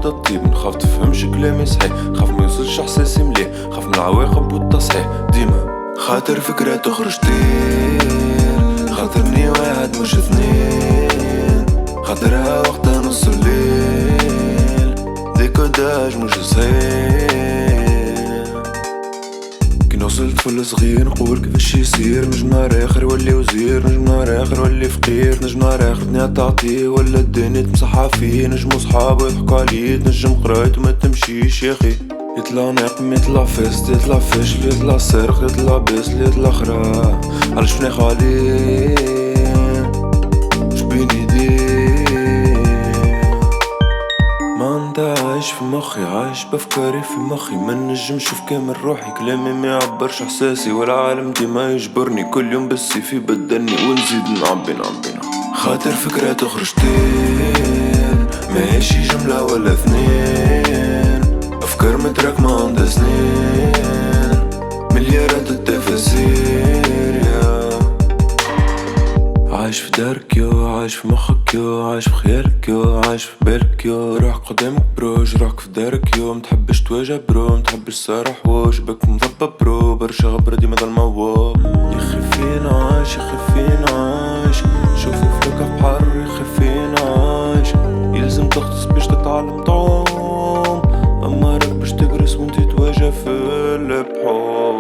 هذا الطيب. نخاف تفهمش كلامي صحيح، خاف ما يوصلش احساسي مليح، خاف من العواقب والتصحيح ديما. خاطر فكرة تخرج طير، خاطرني واحد مش اثنين، خاطرها وقتها نص الليل ديكوداج مش صحيح. كي نوصل طفل صغير نقول كيفاش يصير، نجم نهار اخر ولي وزير، نجم نهار اخر ولي فقير، نجم نهار اخر دنيا تعطيه ولا الدنيا تمسحها فيه، نجمو صحابو يضحكو عليه، تنجم قرايت وما تمشيش يا اخي. يطلع ناقم يطلع فاسد يطلع فاشل يطلع سارق يطلع باسل يطلع خرا، علاش فناخ عليه شبين يديه. ما انت عايش في مخي عايش بافكاري في مخي، ما نجم نشوف كامل روحي، كلامي ما يعبرش احساسي والعالم ديما يجبرني، كل يوم بالسيف يبدلني ونزيد نعبي. خاطر فكرة تخرج طير، ماشي جملة ولا اثنين، افكار متراكمة عندها سنين، مليارات التفاسير يا. عايش في دارك يو، عايش في مخك يو، عايش في خيالك يو، عايش في بالك يو، روح قدامك برو جراحك في دارك يو، متحبش تواجه برو متحبش صارح وش بك مضبب برو، برشا غبرة ديما ضل مواب. يخي فين عايش يخي فين عايش، شوفي فلوكة في بحر يخي فين عايش، يلزم تغطس باش تتعلم تعوم، اما راك باش تقرس وانتي تواجه في البحور.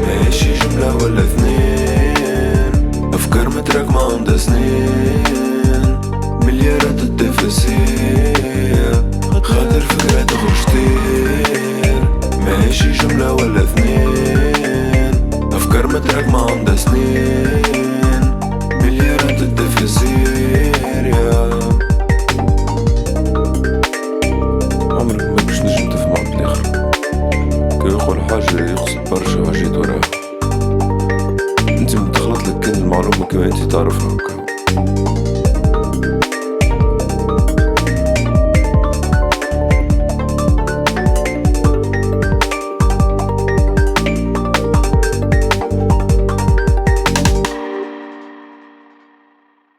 ماشي جملة ولا اثنين، افكار متراكمة عندها سنين.